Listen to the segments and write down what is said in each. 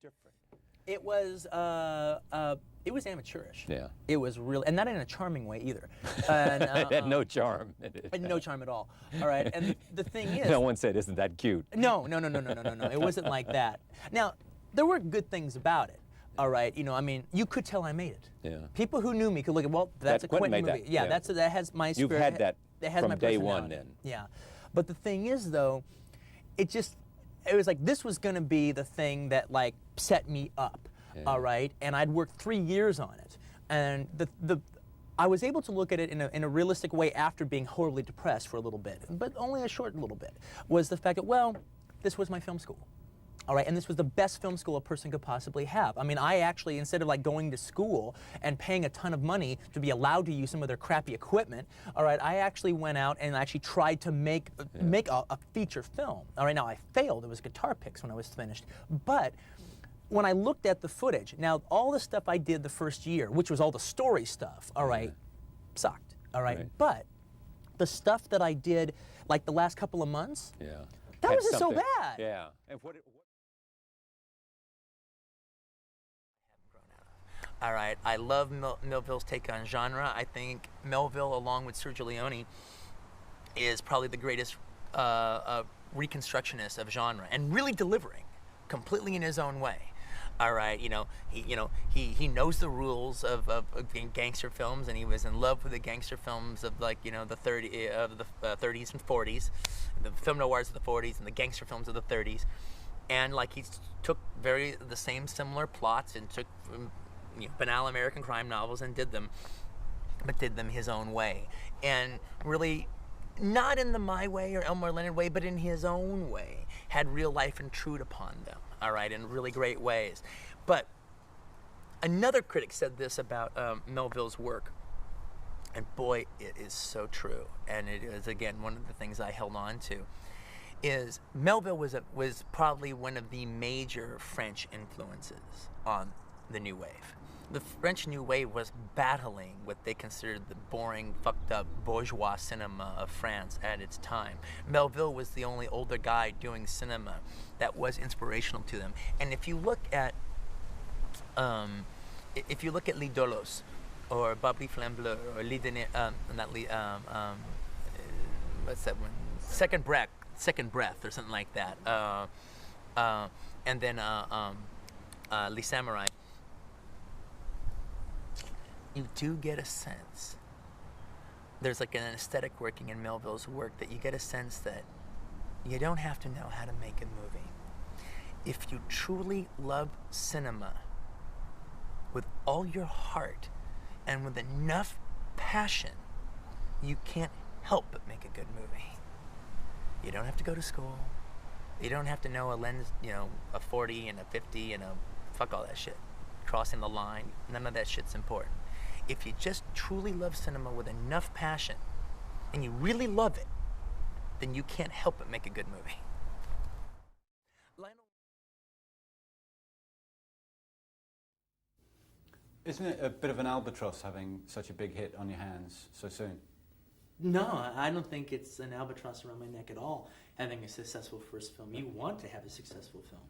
different? It was amateurish. Yeah. It was real, and not in a charming way either. It had no charm. No charm at all. All right, and the thing is, no one said, "Isn't that cute?" No. It wasn't like that. Now, there were good things about it. All right, you know, I mean, you could tell I made it. Yeah. People who knew me could look at, well, that's a Quentin movie. That. Yeah, that has my spirit. You've had that has from my day one, personality. then. Yeah, but the thing is, though, it was like this was going to be the thing that like set me up. Yeah. All right, and I'd worked 3 years on it, and I was able to look at it in a realistic way after being horribly depressed for a little bit, but only a short little bit, was the fact that, well, this was my film school. All right, and this was the best film school a person could possibly have. I mean, I actually, instead of like going to school and paying a ton of money to be allowed to use some of their crappy equipment, all right, I actually went out and actually tried to make a feature film. All right, now I failed. It was guitar picks when I was finished. But when I looked at the footage, now all the stuff I did the first year, which was all the story stuff, all right, sucked. All right, but the stuff that I did like the last couple of months, that wasn't so bad. Yeah. And what All right, I love Melville's take on genre. I think Melville, along with Sergio Leone, is probably the greatest reconstructionist of genre, and really delivering completely in his own way. All right, he knows the rules of gangster films, and he was in love with the gangster films of the 30s and 40s, the film noirs of the 40s and the gangster films of the 30s, and like he took the same similar plots and took banal American crime novels and did them his own way, and really not in the my way or Elmore Leonard way, but in his own way, had real life intrude upon them, all right, in really great ways. But another critic said this about Melville's work, and boy, it is so true, and it is, again, one of the things I held on to, is Melville was probably one of the major French influences on the New Wave. The French New Wave was battling what they considered the boring, fucked up bourgeois cinema of France at its time. Melville was the only older guy doing cinema that was inspirational to them. And if you look at Les Dolos, or Babli Flamme Bleue, or what's that one? Second Breath, or something like that. And then Les Samurai. You do get a sense, there's like an aesthetic working in Melville's work, that you get a sense that you don't have to know how to make a movie. If you truly love cinema with all your heart and with enough passion, you can't help but make a good movie. You don't have to go to school. You don't have to know a lens, a 40 and a 50 and fuck all that shit. Crossing the line, none of that shit's important. If you just truly love cinema with enough passion, and you really love it, then you can't help but make a good movie. Isn't it a bit of an albatross having such a big hit on your hands so soon? No, I don't think it's an albatross around my neck at all, having a successful first film. You want to have a successful film.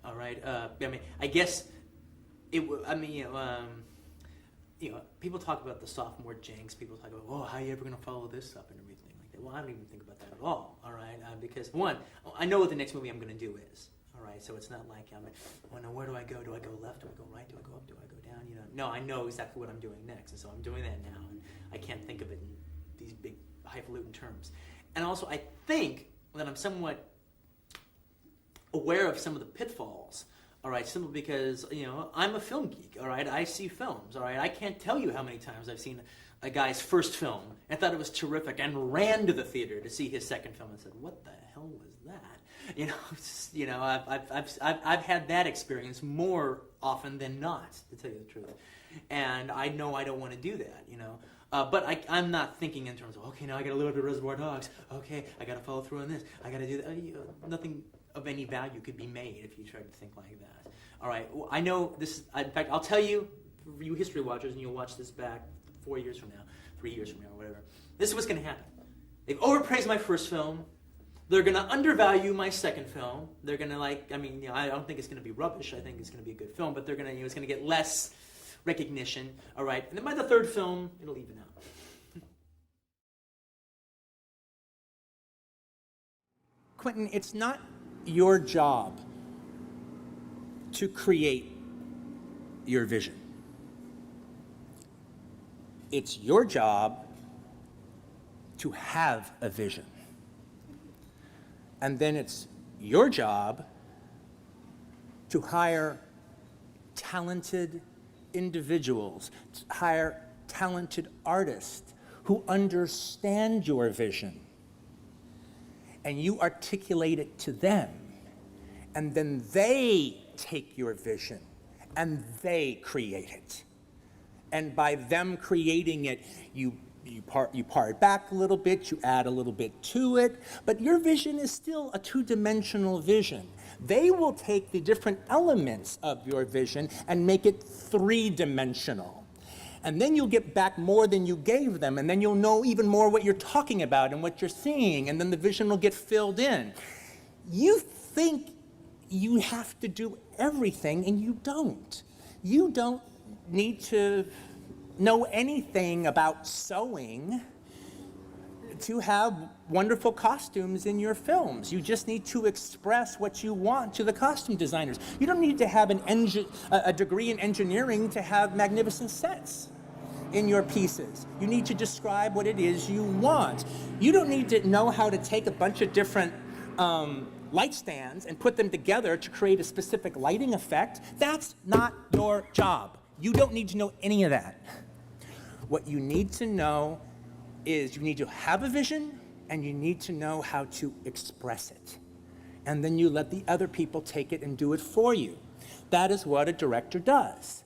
All right? I guess people talk about the sophomore jinx. People talk about, how are you ever going to follow this up and everything like that. Well, I don't even think about that at all. All right, because one, I know what the next movie I'm going to do is. All right, so it's not like where do I go? Do I go left? Do I go right? Do I go up? Do I go down? No, I know exactly what I'm doing next, and so I'm doing that now, and I can't think of it in these big highfalutin terms. And also, I think that I'm somewhat aware of some of the pitfalls. All right, simply because, I'm a film geek, all right? I see films, all right? I can't tell you how many times I've seen a guy's first film and thought it was terrific and ran to the theater to see his second film and said, what the hell was that? I've had that experience more often than not, to tell you the truth. And I know I don't want to do that, But I'm not thinking in terms of, okay, now I got to live up to Reservoir Dogs. Okay, I got to follow through on this. I got to do that. Nothing of any value could be made if you tried to think like that. All right, I know this. In fact, I'll tell you, for you history watchers, and you'll watch this back 4 years from now, 3 years from now, or whatever. This is what's going to happen. They've overpraised my first film. They're going to undervalue my second film. They're going to I don't think it's going to be rubbish. I think it's going to be a good film, but they're going to, it's going to get less recognition. All right, and then by the third film, it'll even out. Quentin, it's not your job to create your vision. It's your job to have a vision. And then it's your job to hire talented individuals, to hire talented artists who understand your vision. And you articulate it to them. And then they take your vision and they create it. And by them creating it, you part it back a little bit, you add a little bit to it, but your vision is still a two-dimensional vision. They will take the different elements of your vision and make it three-dimensional. And then you'll get back more than you gave them, and then you'll know even more what you're talking about and what you're seeing, and then the vision will get filled in. You think you have to do everything, and you don't. You don't need to know anything about sewing to have wonderful costumes in your films. You just need to express what you want to the costume designers. You don't need to have a degree in engineering to have magnificent sets in your pieces. You need to describe what it is you want. You don't need to know how to take a bunch of different light stands and put them together to create a specific lighting effect. That's not your job. You don't need to know any of that. What you need to know is you need to have a vision and you need to know how to express it. And then you let the other people take it and do it for you. That is what a director does.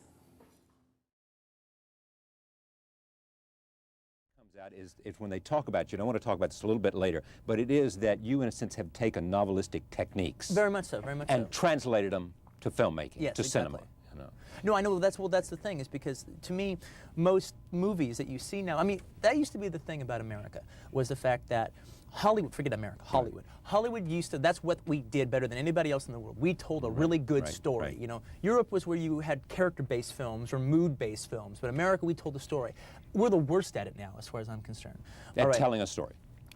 Is when they talk about you, and I want to talk about this a little bit later, but it is that you, in a sense, have taken novelistic techniques. Very much so, and translated them to filmmaking, yes, to exactly. cinema. You know. No, I know, that's the thing, is because to me, most movies that you see now, I mean, that used to be the thing about America, was the fact that Hollywood, forget America, Hollywood. Hollywood used to, that's what we did better than anybody else in the world. We told a really good story. You know, Europe was where you had character-based films or mood-based films, but America, we told a story. We're the worst at it now, as far as I'm concerned. At telling a story.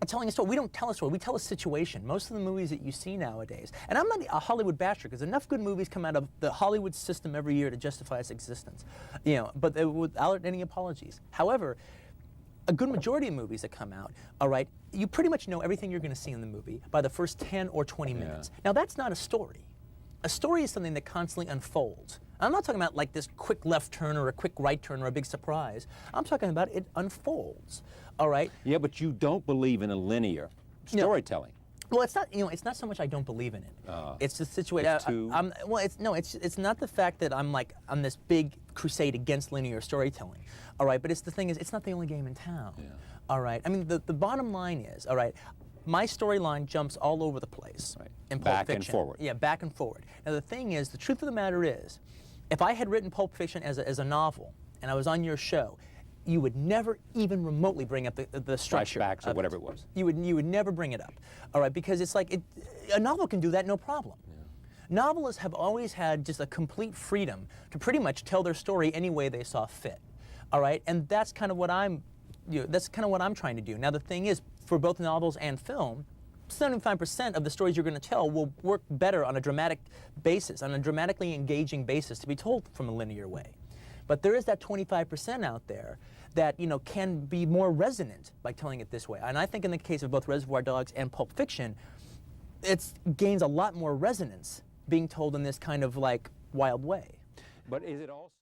Telling a story. We don't tell a story, we tell a situation. Most of the movies that you see nowadays, and I'm not a Hollywood basher, because enough good movies come out of the Hollywood system every year to justify its existence, you know, but without any apologies. However, a good majority of movies that come out, all right, you pretty much know everything you're going to see in the movie by the first 10 or 20 minutes. Now, that's not a story. A story is something that constantly unfolds. I'm not talking about like this quick left turn or a quick right turn or a big surprise. I'm talking about it unfolds, all right? Yeah, but you don't believe in a linear storytelling. Well, it's not. You know, it's not so much I don't believe in it. It's the situation. Well, it's not the fact that I'm like on this big crusade against linear storytelling. All right, but it's the thing is, it's not the only game in town. Yeah. All right. I mean, the bottom line is, all right, my storyline jumps all over the place. Right. In Pulp Back Fiction. and forward. Yeah, back and forward. Now the thing is, the truth of the matter is, if I had written Pulp Fiction as a novel and I was on your show, you would never even remotely bring up the structure. Flashbacks or whatever it was. You would never bring it up, all right? Because it's like a novel can do that, no problem. Yeah. Novelists have always had just a complete freedom to pretty much tell their story any way they saw fit, all right? And that's kind of what I'm trying to do. Now the thing is, for both novels and film, 75% of the stories you're going to tell will work better on a dramatic basis, on a dramatically engaging basis, to be told from a linear way. But there is that 25% out there that, you know, can be more resonant by telling it this way. And I think in the case of both Reservoir Dogs and Pulp Fiction, it gains a lot more resonance being told in this kind of like wild way. But is it also